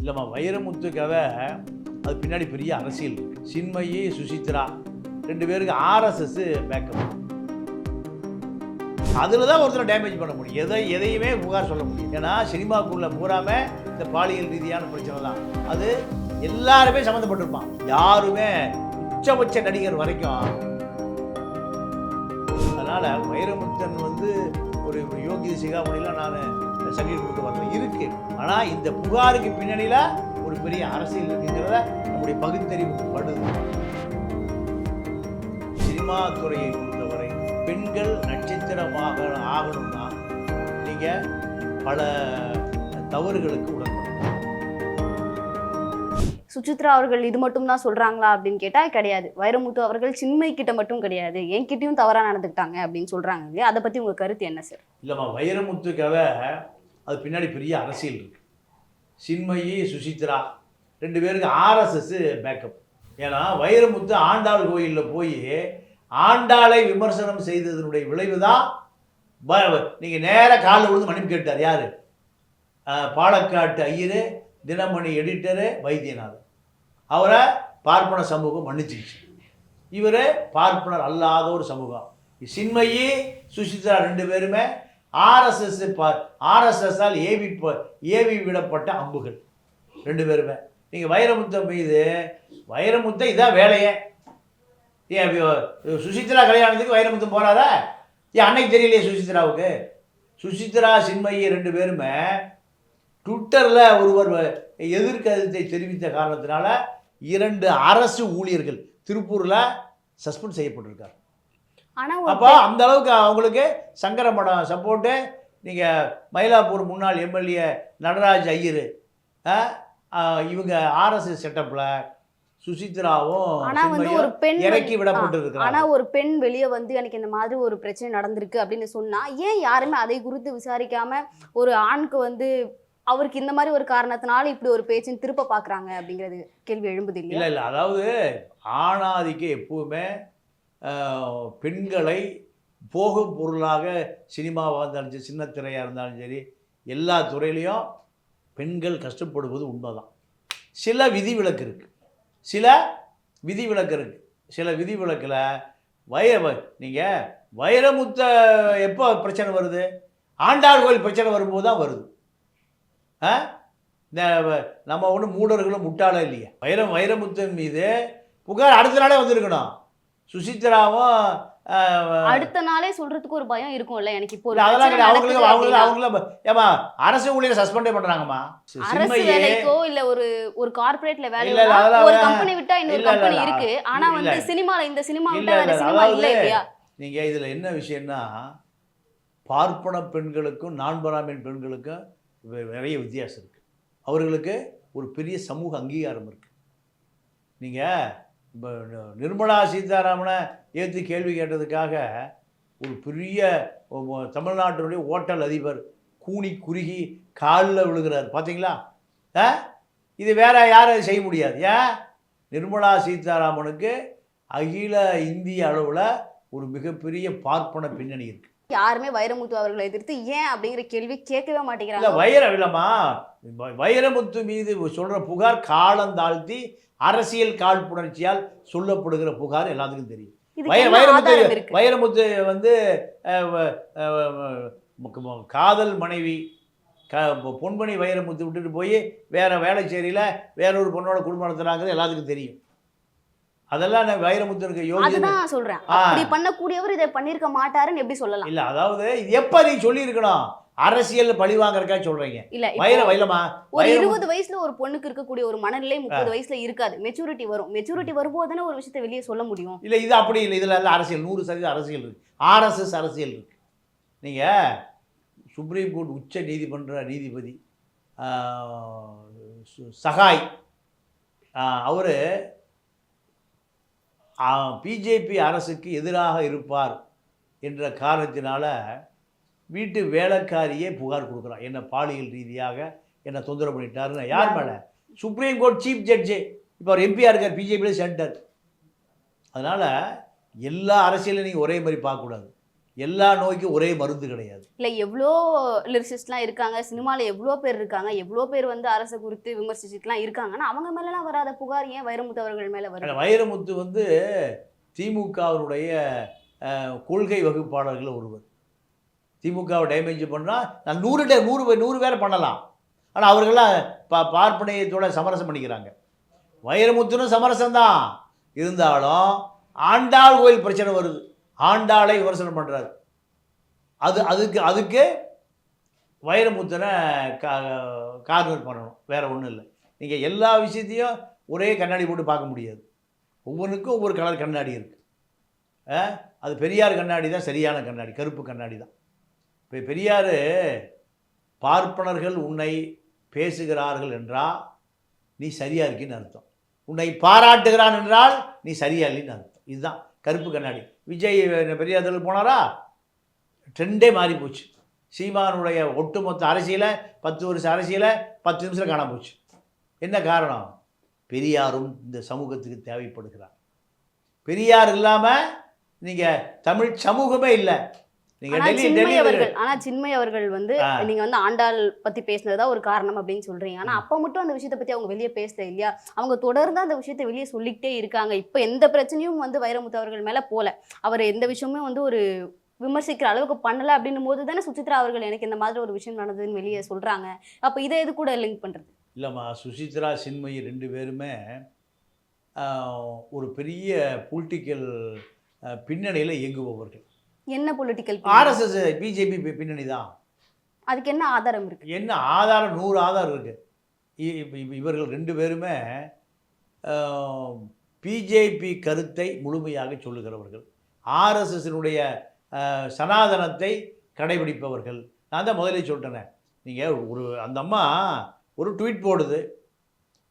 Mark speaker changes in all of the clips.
Speaker 1: இல்லைம்மா, வைரமுத்துக்காக அது பின்னாடி பெரிய அரசியல் இருக்கு. சின்மயி, சுசித்ரா 2 பேருக்கு ஆர்எஸ்எஸ் பேக்கப். அதில் தான் ஒருத்தரை டேமேஜ் பண்ண முடியும். எதையுமே புகார் சொல்ல முடியும். ஏன்னா சினிமாக்குள்ளே பூராமே இந்த பாலியல் ரீதியான பிரச்சனை தான். அது எல்லாருமே சம்மந்தப்பட்டிருப்பான். யாருமே உச்சபட்ச நடிகர் வரைக்கும். அதனால் வைரமுத்தன் ஒரு யோகி சிகாமணிலாம் நான் சர்டிஃபிகேட் கொடுத்து வரல இருக்கு. ஆனால் இந்த புகாருக்கு பின்னணியில் ஒரு பெரிய அரசியல் இருக்குங்கிறத நம்முடைய பகுத்தறிவு படுது. சினிமா துறையை பொறுத்தவரை பெண்கள் நட்சத்திரமாக ஆகணும்னா நீங்கள் பல தவறுகளுக்கு உடன்படணும்.
Speaker 2: சுசித்ரா அவர்கள் இது மட்டும் தான் சொல்றாங்களா அப்படின்னு கேட்டா கிடையாது. வைரமுத்து அவர்கள் சின்மை கிட்ட மட்டும் கிடையாது, என்கிட்டயும் தவறா நடந்துக்கிட்டாங்க அப்படின்னு சொல்றாங்க இல்லையா? அதை பத்தி உங்க கருத்து என்ன சார்?
Speaker 1: இல்லைம்மா, வைரமுத்துக்காக அது பின்னாடி பெரிய அரசியல் இருக்கு. சின்மயி, சுசித்ரா 2 பேருக்கு ஆர்எஸ்எஸ் பேக்கப். ஏன்னா வைரமுத்து ஆண்டாள் கோயிலில் போய் ஆண்டாளை விமர்சனம் செய்ததனுடைய விளைவு தான் நீங்கள் நேராக காலில் விழுந்து மன்னிப்பு கேட்டார். யார்? பாலக்காட்டு ஐயர், தினமணி எடிட்டரு வைத்தியநாதன். அவரை பார்ப்பன சமூகம் மன்னிச்சிச்சு. இவர் பார்ப்பனர் அல்லாத ஒரு சமூகம். சின்மயி, சுசித்ரா 2 பேருமே ஆர்எஸ்எஸ்ஸால் ஏவி விடப்பட்ட அம்புகள் 2 பேருமே. நீங்கள் வைரமுத்தை மீது வைரமுத்தை இதான் வேலையே. ஏன் சுசித்ரா கல்யாணத்துக்கு வைரமுத்தம் போகிறாரா? ஏன் அன்னைக்கு தெரியலையே சுசித்ராவுக்கு? சுசித்ரா, சின்மயி 2 பேருமே ட்விட்டரில் ஒருவர் எதிர்கருத்தை தெரிவித்த காரணத்தினால 2 அரசு ஊழியர்கள் திருப்பூரில் சஸ்பெண்ட் செய்யப்பட்டிருக்கார். அப்போ அந்த அளவுக்கு அவங்களுக்கு சங்கரமடம் சப்போர்ட்டு. நீங்கள் மயிலாப்பூர் முன்னாள் எம்எல்ஏ நடராஜ் ஐயர், இவங்க ஆர்எஸ்எஸ் செட்டப்பில் சுசித்ராவும் இறக்கி விடப்பட்டிருக்கிறாங்க.
Speaker 2: ஆனா ஒரு பெண் வெளியே எனக்கு இந்த மாதிரி ஒரு பிரச்சனை நடந்திருக்கு அப்படின்னு சொன்னா ஏன் யாருமே அதை குறித்து விசாரிக்காம ஒரு ஆணுக்கு அவருக்கு இந்த மாதிரி ஒரு காரணத்தினால இப்படி ஒரு பேச்சின் திருப்ப பார்க்குறாங்க அப்படிங்கிறது கேள்வி எழும்புது இல்லையா?
Speaker 1: இல்லை, அதாவது ஆணாதிக்கம் எப்பவுமே பெண்களை போகும் பொருளாக சினிமாவாக இருந்தாலும் சரி, சின்ன திரையாக இருந்தாலும் சரி, எல்லா துறையிலையும் பெண்கள் கஷ்டப்படுவது உண்மைதான். சில விதிவிலக்கு இருக்குது. சில விதிவிலக்கில் நீங்கள் வைரமுத்த எப்போ பிரச்சனை வருது? ஆண்டாள் கோயில் பிரச்சனை வரும்போது தான் வருது. நம்ம ஒன்றும் மூடர்களும் முட்டாளே இல்லையா? வைரமுத்தன் மீது புகார் அடுத்த நாளே வந்திருக்கணும். சுசித்ராவும்
Speaker 2: அடுத்த நாளே சொல்றதுக்கு ஒரு பயம் இருக்கும்ல. எனக்கு இப்போ
Speaker 1: அவங்களுக்கு ஏமா அரசு ஊழியர் சஸ்பெண்டே பண்றாங்கம்மா.
Speaker 2: அரசு வேலைக்கோ இல்ல ஒரு கார்ப்பரேட்ல வேலையோ ஒரு கம்பெனி விட்டா இன்னொரு கம்பெனி இருக்கு. ஆனா சினிமால இந்த சினிமா விட்டா வேற சினிமா இல்ல இல்லையா?
Speaker 1: நீங்க இதுல என்ன விஷயம்னா, பார்ப்பன பெண்களுக்கும் நான் பிராமின் பெண்களுக்கும் நிறைய வித்தியாசம் இருக்கு. அவர்களுக்கு ஒரு பெரிய சமூக அங்கீகாரம் இருக்கு. நீங்க இப்போ நிர்மலா சீதாராமனை ஏற்றி கேள்வி கேட்டதுக்காக ஒரு பெரிய தமிழ்நாட்டினுடைய ஓட்டல் அதிபர் கூனி குறுகி காலில் விழுகிறார் பார்த்தீங்களா? இது வேற யாரும் செய்ய முடியாது. ஏன்? நிர்மலா சீதாராமனுக்கு அகில இந்திய அளவில் ஒரு மிகப்பெரிய பார்ப்பன பின்னணி இருக்குது.
Speaker 2: யாருமே வைரமுத்து அவர்களை எதிர்த்து ஏன் அப்படிங்கிற கேள்வி கேட்கவே மாட்டேங்கிறாங்க.
Speaker 1: இல்லைம்மா, வைரமுத்து மீது சொல்கிற புகார் காலந்தாழ்த்தி அரசியல் காழ்ப்புணர்ச்சியால் சொல்லப்படுகிற புகார் எல்லாத்துக்கும் தெரியும். வைரமுத்து காதல் மனைவி பொன்மணி வைரமுத்து விட்டுட்டு போய் வேற வேலைச்சேரியில் வேறொரு பொண்ணோட குடும்பம் நடத்துறாங்கிறது எல்லாத்துக்கும் தெரியும். அதெல்லாம் வைரமுத்துக்கு
Speaker 2: யோகிதான் சொல்றேன். அப்படி பண்ணக்கூடியவர் இதை பண்ணிருக்க மாட்டாருன்னு எப்படி சொல்லலாம்?
Speaker 1: இல்ல, அதாவது இது எப்ப நீ சொல்லி இருக்கணும்? அரசியல் பழி வாங்கறக்கா சொல்றீங்க?
Speaker 2: இல்ல,
Speaker 1: வைரமா
Speaker 2: ஒரு 20 வயசுல ஒரு பொண்ணுக்கு இருக்கக்கூடிய ஒரு மனநிலை 30 வயசுல இருக்காது. மெச்சூரிட்டி வரும். மெச்சூரிட்டி வரும்போது தானே ஒரு விஷயத்தை வெளியே சொல்ல முடியும்.
Speaker 1: இல்ல, இது அப்படி இல்லை. இதுல அரசியல் 100% அரசியல் இருக்கு. ஆர்எஸ்எஸ் அரசியல் இருக்கு. நீங்க சுப்ரீம் கோர்ட் உச்ச நீதிமன்ற நீதிபதி சகாய் அவரு பிஜேபி அரசுக்கு எதிராக இருப்பார் என்ற காரணத்தினால வீட்டு வேலைக்காரியே புகார் கொடுக்குறான். என்ன பாலியல் ரீதியாக என்ன தொந்தரவு பண்ணிட்டாருன்னு. யார் மேலே? Supreme court chief judge. இப்போ அவர் எம்பியாக இருக்கார், பிஜேபியில் சென்டர். அதனால் எல்லா அரசியலையும் நீங்கள் ஒரே மாதிரி பார்க்கக்கூடாது. எல்லா நோய்க்கும் ஒரே மருந்து கிடையாது.
Speaker 2: இல்லை எவ்வளோ லிரிசிஸ்ட்லாம் இருக்காங்க, சினிமாவில் எவ்வளோ பேர் இருக்காங்க, எவ்வளோ பேர் வந்து அரசை குறித்து விமர்சிச்சுட்டுலாம் இருக்காங்கன்னா அவங்க மேலெலாம் வராத புகார் ஏன் வைரமுத்து அவர்கள் மேலே வருது?
Speaker 1: வைரமுத்து வந்து திமுகவினுடைய கொள்கை வகுப்பாளர்கள் ஒருவர். திமுகவை டேமேஜ் பண்ணால் நான் 100 பேரை பண்ணலாம். ஆனால் அவர்கள்லாம் பார்ப்பனையத்தோட சமரசம் பண்ணிக்கிறாங்க. வைரமுத்துன்னு சமரசம்தான் இருந்தாலும் ஆண்டாள் கோயில் பிரச்சனை வருது, ஆண்டாளை விமர்சனம் பண்ணுறாரு. அதுக்கு வைரமுத்தனை கார்னர் பண்ணணும், வேற ஒன்றும் இல்லை. நீங்கள் எல்லா விஷயத்தையும் ஒரே கண்ணாடி போட்டு பார்க்க முடியாது. ஒவ்வொன்றுக்கும் ஒவ்வொரு கலர் கண்ணாடி இருக்குது. அது பெரியார் கண்ணாடி தான் சரியான கண்ணாடி, கருப்பு கண்ணாடி தான். இப்போ பெரியார் பார்ப்பனர்கள் உன்னை பேசுகிறார்கள் என்றால் நீ சரியா இருக்கின்னு அர்த்தம், உன்னை பாராட்டுகிறான் என்றால் நீ சரியா இல்லைன்னு அர்த்தம். இதுதான் கருப்பு கண்ணாடி. விஜய் பெரியார் தெருவுக்கு போனாரா, ட்ரெண்டே மாறி போச்சு. சீமானுடைய ஒட்டுமொத்த அரசியலை 10 வருஷ அரசியலை 10 நிமிஷத்தில் காண போச்சு. என்ன காரணம்? பெரியாரும் இந்த சமூகத்துக்கு தேவைப்படுகிறார். பெரியார் இல்லாமல் நீங்கள் தமிழ் சமூகமே இல்லை.
Speaker 2: சின்மய் அவர்கள் வந்து நீங்க வந்து ஆண்டாள் பத்தி பேசினதுதான் ஒரு காரணம் அப்படின்னு சொல்றீங்க. ஆனா அப்ப மட்டும் அந்த விஷயத்தை பத்தி அவங்க வெளியே பேசல இல்லையா? அவங்க தொடர்ந்து அந்த விஷயத்தை வெளியே சொல்லிக்கிட்டே இருக்காங்க. இப்ப எந்த பிரச்சனையும் வந்து வைரமுத்து அவர்கள் மேல போல, அவர் எந்த விஷயமும் வந்து ஒரு விமர்சிக்கிற அளவுக்கு பண்ணல அப்படின்னும் போது தானே சுசித்ரா அவர்கள் எனக்கு இந்த மாதிரி ஒரு விஷயம் நடந்ததுன்னு வெளியே சொல்றாங்க. அப்ப இதை எது கூட லிங்க் பண்றது?
Speaker 1: இல்லைம்மா, சுசித்ரா சின்மயி 2 பேருமே ஒரு பெரிய பொலிட்டிக்கல் பின்னணியில் இயங்குபவர்கள்.
Speaker 2: என்ன பொலிட்டிக்கல்?
Speaker 1: RSS பிஜேபி பின்னணி தான்.
Speaker 2: அதுக்கு என்ன ஆதாரம் இருக்கு?
Speaker 1: என்ன ஆதாரம்? 100 ஆதாரம் இருக்கு. இவர்கள் 2 பேருமே பிஜேபி கருத்தை முழுமையாக சொல்லுகிறவர்கள், RSSனுடைய சனாதனத்தை கடைபிடிப்பவர்கள். நான் தான் முதலே சொல்லிட்டேனே, நீங்கள் அந்த அம்மா ஒரு ட்வீட் போடுது,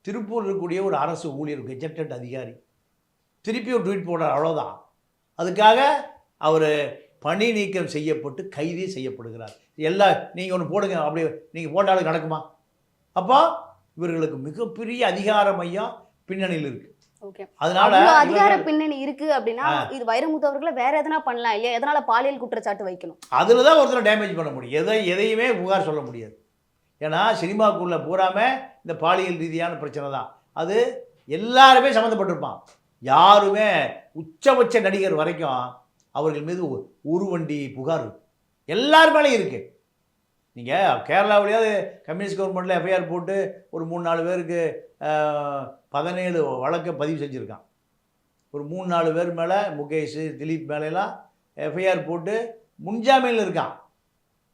Speaker 1: திருப்பூர் இருக்கக்கூடிய ஒரு அரசு ஊழியர் கெஜெட்டட் அதிகாரி திருப்பி ஒரு ட்வீட் போடுறார், அவ்வளோதான். அதுக்காக அவர் பணி நீக்கம் செய்யப்பட்டு கைது செய்யப்படுகிறார். நீங்கள் ஒன்று போடுங்க, அப்படி நீங்கள் போட்டாலும் நடக்குமா? அப்போ இவர்களுக்கு மிகப்பெரிய அதிகார மையம் பின்னணியில் இருக்கு.
Speaker 2: அதனால அதிகார பின்னணி இருக்கு அப்படின்னா இது வைரமுத்து அவர்களை வேற எதனா பண்ணலாம் இல்லையா? எதனால பாலியல் குற்றச்சாட்டு வைக்கணும்?
Speaker 1: அதுல தான் ஒருத்தர் டேமேஜ் பண்ண முடியும். எதையுமே புகார் சொல்ல முடியாது. ஏன்னா சினிமாக்குள்ள பூராமே இந்த பாலியல் ரீதியான பிரச்சனை தான். அது எல்லாருமே சம்மந்தப்பட்டிருப்பான். யாருமே உச்சபட்ச நடிகர் வரைக்கும் அவர்கள் மீது ஒரு வண்டி புகார் எல்லார் மேலேயும் இருக்கு. நீங்கள் கேரளாவிலேயாவது கம்யூனிஸ்ட் கவர்மெண்ட்டில் எஃப்ஐஆர் போட்டு ஒரு 3-4 பேருக்கு 17 வழக்கை பதிவு செஞ்சுருக்கான். ஒரு 3-4 பேர் மேலே, முகேஷ், திலீப் மேலெல்லாம் எஃப்ஐஆர் போட்டு முன்ஜாமீனில் இருக்கான்.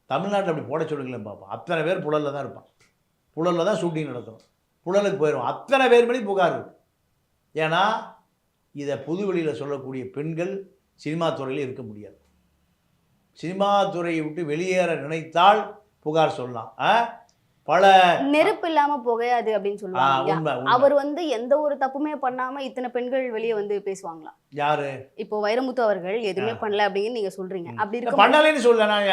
Speaker 1: தமிழ்நாட்டில் அப்படி போட சொல்லுங்களேன் பார்ப்போம். அத்தனை பேர் புழலில் தான் இருப்பான். புழலில் தான் ஷூட்டிங் நடத்தணும். புழலுக்கு போயிடுவோம். அத்தனை பேர் மேலேயும் புகார் இருக்குது. ஏன்னா இதை பொதுவெளியில் சொல்லக்கூடிய பெண்கள் சினிமா துறையில் இருக்க முடியாது. சினிமா துறையை விட்டு வெளியேற நினைத்தால் புகார் சொல்லலாம். பல
Speaker 2: நெருப்பு இல்லாம புகையாது அப்படின்னு சொல்லுவாங்க. அவர் வந்து எந்த ஒரு தப்புமே பண்ணாம இத்தனை பெண்கள் வெளியே வந்து பேசுவாங்களா?
Speaker 1: யாரு? இப்போ
Speaker 2: வைரமுத்து அவர்கள் எதுவுமே பண்ணல அப்படின்னு நீங்க சொல்றீங்க. அப்படி இருக்கு
Speaker 1: பண்ணலன்னு சொல்ல, நான்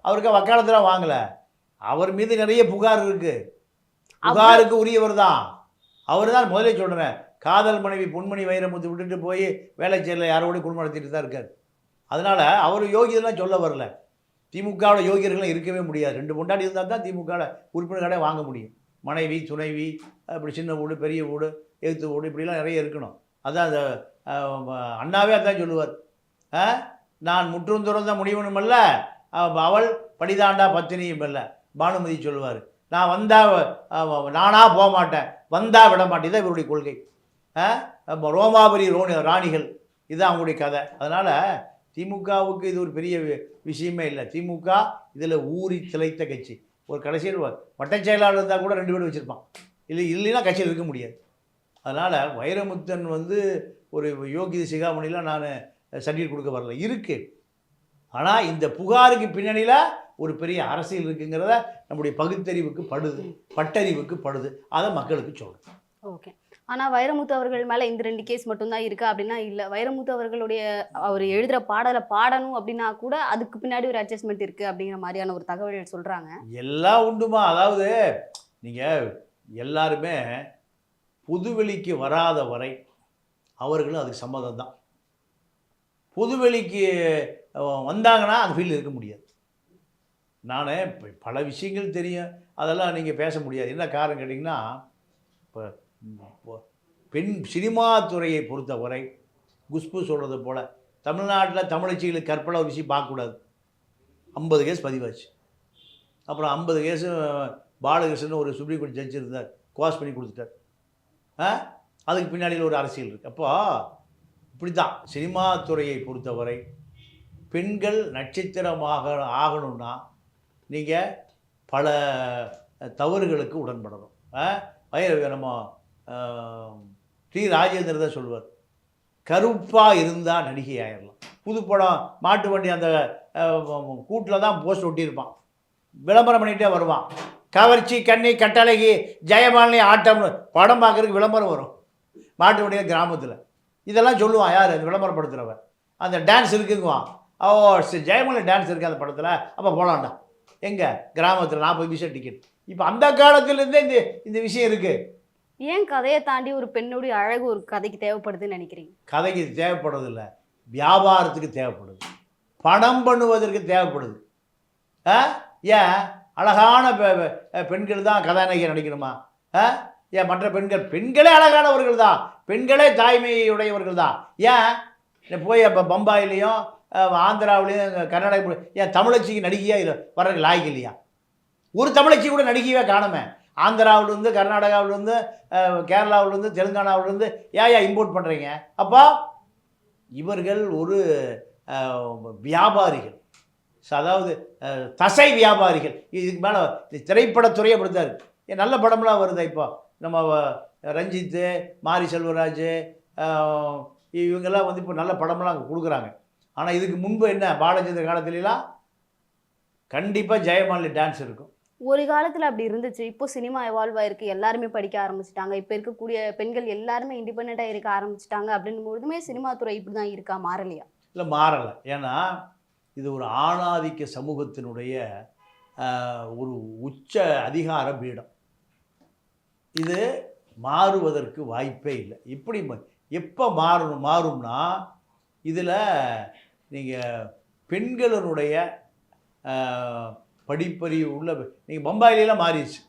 Speaker 1: அவருக்கு வக்காலத்துல வாங்கல. அவர் மீது நிறைய புகார் இருக்கு. புகாருக்கு உரியவர் தான் அவர். தான் முதலே சொல்றேன், காதல் மனைவி பொன்மணி வைரமுத்து விட்டுட்டு போய் வேலைச்சேரில் யாரோடய குடும்பம் நடத்திட்டு தான் இருக்கார். அதனால அவர் யோகியெல்லாம் சொல்ல வரல. திமுகவோட யோகியர்கள்லாம் இருக்கவே முடியாது. 2 பொண்டாட்டி இருந்தால் தான் திமுகவில் உறுப்பினர் கடை வாங்க முடியும். மனைவி, துணைவி, அப்படி சின்ன வீடு, பெரிய வீடு, எழுத்து வீடு, இப்படிலாம் நிறைய இருக்கணும். அதான் அந்த அண்ணாவே அதான் சொல்லுவார், நான் முற்றும் துறந்த முடிவனும் அல்ல, அவள் படிதாண்டா பத்தினியும் அல்ல. பானுமதி சொல்லுவார், நான் வந்தால் நானாக போக மாட்டேன், வந்தால் விட மாட்டேன். இதான் இவருடைய கொள்கை. ரோமாபுரி ராணிகள், இதுதான் அவங்களுடைய கதை. அதனால் திமுகவுக்கு இது ஒரு பெரிய விஷயமே இல்லை. திமுக இதில் ஊறி திளைத்த கட்சி. ஒரு கடைசியில் வட்டச் செயலாளர் இருந்தால் கூட 2 பேர் வச்சுருப்பான். இல்லைன்னா கட்சியில் இருக்க முடியாது. அதனால் வைரமுத்தன் வந்து ஒரு யோகி சிகாமணிலாம் நான் சர்டிஃபிகேட் கொடுக்க வரல, இருக்குது. ஆனால் இந்த புகாருக்கு பின்னணியில் ஒரு பெரிய அரசியல் இருக்குங்கிறத நம்முடைய பகுத்தறிவுக்கு படுது, பட்டறிவுக்கு படுது. அதை மக்களுக்கு சொல்கிறேன்.
Speaker 2: ஓகே. ஆனால் வைரமுத்து அவர்கள் மேலே இந்த 2 கேஸ் மட்டும்தான் இருக்கா அப்படின்னா இல்லை. வைரமுத்து அவர்களுடைய அவர் எழுதுகிற பாடலை பாடணும் அப்படின்னா கூட அதுக்கு பின்னாடி ஒரு அட்ஜஸ்ட்மெண்ட் இருக்குது அப்படிங்கிற மாதிரியான ஒரு தகவல் சொல்கிறாங்க.
Speaker 1: எல்லாம் உண்டுமா. அதாவது நீங்கள் எல்லாருமே பொதுவெளிக்கு வராத வரை அவர்களும் அதுக்கு சம்மதம் தான். பொதுவெளிக்கு வந்தாங்கன்னா அந்த ஃபீல்டில் இருக்க முடியாது. நான் பல விஷயங்கள் தெரியும், அதெல்லாம் நீங்கள் பேச முடியாது. என்ன காரணம் கேட்டிங்கன்னா, இப்போ பெண் சினிமா துறையை பொறுத்தவரை குஷ்பு சொல்கிறது போல் தமிழ்நாட்டில் தமிழச்சிகளுக்கு கற்பனை ஒரு விஷயம் பார்க்கக்கூடாது. 50 கேஸ் பதிவாச்சு. அப்புறம் 50 கேஸு பாலகிருஷ்ணன் ஒரு சுப்ரீம் கோர்ட் ஜட்ஜ் இருந்தார், குவாஷ் பண்ணி கொடுத்துட்டார். அதுக்கு பின்னாடியில் ஒரு அரசியல் இருக்குது. அப்போ இப்படி தான் சினிமா துறையை பொறுத்தவரை பெண்கள் நட்சத்திரமாக ஆகணும்னா நீங்கள் பல தவறுகளுக்கு உடன்படணும். நம்ம டி ராஜேந்திர தான் சொல்லுவார், கருப்பாக இருந்தால் நடிகை ஆயிடலாம். புதுப்படம் மாட்டு வண்டி அந்த கூட்டில் தான் போஸ்ட் ஒட்டியிருப்பான், விளம்பரம் பண்ணிகிட்டே வருவான். கவர்ச்சி, கன்னி, கட்டழகி, ஜெயமாலினி, ஆட்டம்னு படம் பார்க்குறதுக்கு விளம்பரம் வரும் மாட்டு வண்டியில் கிராமத்தில். இதெல்லாம் சொல்லுவான் யார்? அந்த விளம்பரப்படுத்துகிறவன். அந்த டான்ஸ் இருக்குங்குவான். ஜெயமாலினி டான்ஸ் இருக்குது அந்த படத்தில், அப்போ போகலான்டா. எங்கே? கிராமத்தில் 40 பைசா டிக்கெட். இப்போ அந்த காலத்துலேருந்தே இந்த விஷயம் இருக்குது.
Speaker 2: ஏன் கதையை தாண்டி ஒரு பெண்ணுடைய அழகு ஒரு கதைக்கு தேவைப்படுதுன்னு நினைக்கிறீங்க?
Speaker 1: கதைக்கு தேவைப்படுறதில்ல, வியாபாரத்துக்கு தேவைப்படுது, பணம் பண்ணுவதற்கு தேவைப்படுது. ஏன் அழகான பெண்கள் தான் கதாநாயகி நடிக்கணுமா? ஏன் மற்ற பெண்களே அழகானவர்கள் தான், பெண்களே தாய்மையுடையவர்கள் தான். ஏன் போய் அப்போ பம்பாயிலையும் ஆந்திராவிலையும் கர்நாடகா ஏன் தமிழச்சிக்கு நடிகையாக வர்றதுக்கு லாய்க்கு இல்லையா? ஒரு தமிழச்சி கூட நடிகையே காணுமே. ஆந்திராவிலேருந்து, கர்நாடகாவிலேருந்து, கேரளாவிலேருந்து, தெலுங்கானாவிலேருந்து ஏன் இம்போர்ட் பண்ணுறீங்க? அப்போ இவர்கள் ஒரு வியாபாரிகள், அதாவது தசை வியாபாரிகள். இதுக்கு மேலே திரைப்படத்துறையை அப்படித்தான் இருக்குது. ஏன் நல்ல படம்லாம் வருது. இப்போ நம்ம ரஞ்சித்து, மாரி செல்வராஜ், இவங்கெல்லாம் வந்து இப்போ நல்ல படமெல்லாம் அங்கே கொடுக்குறாங்க. ஆனால் இதுக்கு முன்பு என்ன, பாலச்சந்திர காலத்துலலாம் கண்டிப்பாக ஜெயமாலினி டான்ஸ் இருக்கும்.
Speaker 2: ஒரு காலத்தில் அப்படி இருந்துச்சு. இப்போ சினிமா எவால்வ் ஆயிருக்கு, எல்லாருமே படிக்க ஆரம்பிச்சிட்டாங்க. இப்போ இருக்கக்கூடிய பெண்கள் எல்லாருமே இண்டிபெண்ட்டாக இருக்க ஆரம்பிச்சிட்டாங்க. அப்படின்னும் பொழுதுமே சினிமா துறை இப்படி தான் இருக்கா, மாறலையா?
Speaker 1: இல்லை, மாறலை. ஏன்னா இது ஒரு ஆணாதிக்க சமூகத்தினுடைய ஒரு உச்ச அதிகார பீடம். இது மாறுவதற்கு வாய்ப்பே இல்லை. இப்படி எப்போ மாறும்னா இதில் நீங்கள் பெண்களினுடைய படிப்பறிவு உள்ள நீங்கள் பம்பாயிலாம் மாறிடுச்சு.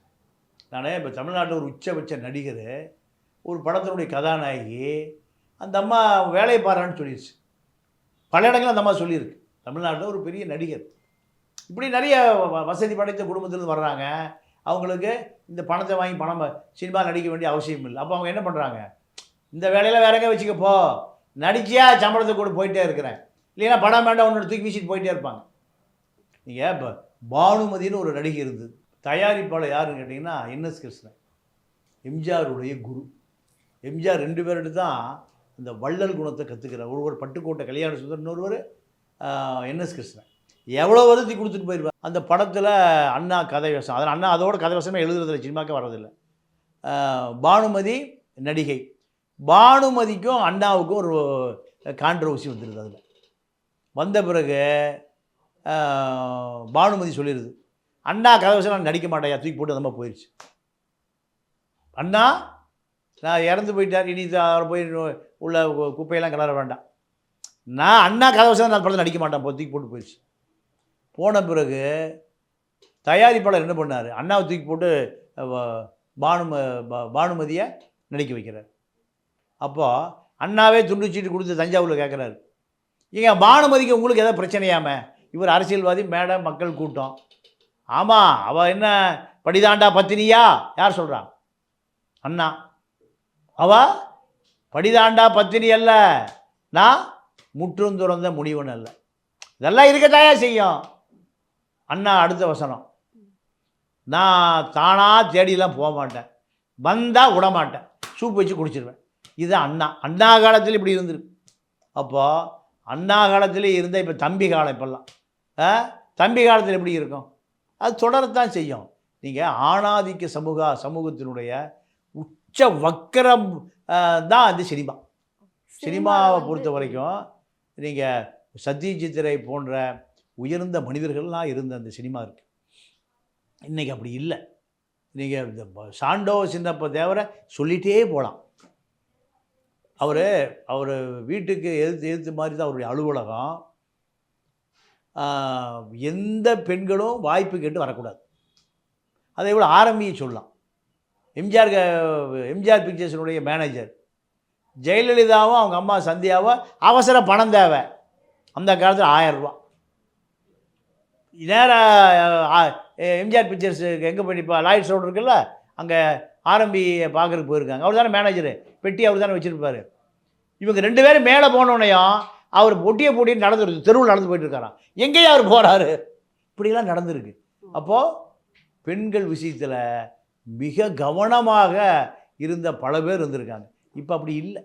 Speaker 1: நானே இப்போ தமிழ்நாட்டில் ஒரு உச்சபட்ச நடிகர், ஒரு படத்தினுடைய கதாநாயகி, அந்த அம்மா வேலையை பாருன்னு சொல்லிடுச்சு. பல இடங்கள் அந்த அம்மா சொல்லியிருக்கு. தமிழ்நாட்டில் ஒரு பெரிய நடிகர். இப்படி நிறைய வசதி படைத்த குடும்பத்திலேருந்து வர்றாங்க. அவங்களுக்கு இந்த பணத்தை வாங்கி சினிமா நடிக்க வேண்டிய அவசியம் இல்லை. அப்போ அவங்க என்ன பண்ணுறாங்க, இந்த வேலையில் வேற எங்கே வச்சுக்கப்போ, நடிச்சியா சம்பளத்தை கூட போயிட்டே இருக்கிறேன், இல்லைன்னா படம் வேண்டாம் ஒன்று தூக்கி வீசிட்டு போயிட்டே இருப்பாங்க. நீங்கள் இப்போ பானுமதினு ஒரு நடிகை இருந்தது. தயாரிப்பாளர் யாருன்னு கேட்டிங்கன்னா என்எஸ் கிருஷ்ணன், எம்ஜிஆருடைய குரு. எம்ஜிஆர் 2 பேர்கிட்ட தான் இந்த வள்ளல் குணத்தை கற்றுக்கிறார். ஒருவர் பட்டுக்கோட்டை கல்யாண சுந்தர், இன்னொருவர் என்எஸ் கிருஷ்ணன். எவ்வளோ வருத்தி கொடுத்துட்டு போயிடுவார். அந்த படத்தில் அண்ணா கதை வசம், அதில் அண்ணா அதோட கதை வசமே எழுதுறதில்லை, சினிமாக்கே வர்றதில்லை. பானுமதி நடிகை. பானுமதிக்கும் அண்ணாவுக்கும் ஒரு கான்ட்ரவர்சி வந்துடுது. அதில் வந்த பிறகு பானுமதி சொல்லிடுது, அண்ணா கதை வசம் நான் நடிக்க மாட்டேயா, தூக்கி போட்டு அந்த மாதிரி போயிடுச்சு. அண்ணா நான் இறந்து போயிட்டார், இனி அவரை போய் உள்ள குப்பையெல்லாம் கிளற வேண்டாம், நான் அண்ணா கதை வசம் நான் படத்தில் நடிக்க மாட்டேன், தூக்கி போட்டு போயிடுச்சு. போன பிறகு தயாரிப்பாளர் என்ன பண்ணார், அண்ணாவை தூக்கி போட்டு பானுமதியை நடிக்க வைக்கிறார். அப்போது அண்ணாவே துண்டு சீட்டு கொடுத்து தஞ்சாவூரில் கேட்குறாரு, ஏங்க பானுமதிக்கு உங்களுக்கு எதாவது பிரச்சனையாமல், இவர் அரசியல்வாதி, மேடை, மக்கள் கூட்டம். ஆமாம், அவள் என்ன படிதாண்டா பத்தினியா? யார் சொல்கிறான்? அண்ணா. அவள் படிதாண்டா பத்தினி அல்ல, நான் முற்றும் துறந்த முனிவன் அல்ல. இதெல்லாம் இருக்கத்தாயா செய்யும். அண்ணா அடுத்த வசனம், நான் தானாக தேடிலாம் போக மாட்டேன், வந்தால் விட மாட்டேன், சூப் வச்சு குடிச்சிருவேன். இது அண்ணா. அண்ணா காலத்தில் இப்படி இருந்திருக்கு. அப்போது அண்ணா காலத்திலே இருந்தால் இப்போ தம்பி காலம், இப்போல்லாம் தம்பி காலத்தில் எப்படி இருக்கும்? அது தொடரத்தான் செய்யும். நீங்கள் ஆணாதிக்க சமூகத்தினுடைய உச்ச வக்கரம் தான் அந்த சினிமாவை பொறுத்த வரைக்கும். நீங்கள் சத்யஜித் ரே போன்ற உயர்ந்த மனிதர்கள்லாம் இருந்த அந்த சினிமா இருக்குது. இன்றைக்கி அப்படி இல்லை. நீங்கள் இந்த சாண்டோ சின்னப்ப தேவரை சொல்லிகிட்டே போகலாம். அவர் வீட்டுக்கு எதிர்த்து மாதிரி தான் அவருடைய அலுவலகம். எந்த பெண்களும் வாய்ப்பு கேட்டு வரக்கூடாது. அதே போல் ஆரம்பியை சொல்லலாம். எம்ஜிஆர் பிக்சர்ஸினுடைய மேனேஜர் ஜெயலலிதாவும் அவங்க அம்மா சந்தியாவும் அவசர பணம் தேவை. அந்த காலத்தில் 1000 ரூபா. நேராக எம்ஜிஆர் பிக்சர்ஸுக்கு எங்கே போய் இப்போ லாய்ட்ஸ் ரோடு இருக்குல்ல, அங்கே ஆரம்பியை பார்க்குறதுக்கு போயிருக்காங்க. அவர் தானே மேனேஜரு, பெட்டி அவர் தானே வச்சுருப்பார். இவங்க 2 பேரும் மேலே போனோடனையும் அவர் போட்டியை நடந்துருக்கு, தெருவில் நடந்து போயிட்டு இருக்காராம். எங்கேயும் அவர் போகிறாரு. இப்படிலாம் நடந்திருக்கு. அப்போது பெண்கள் விஷயத்தில் மிக கவனமாக இருந்த பல பேர் இருந்திருக்காங்க. இப்போ அப்படி இல்லை.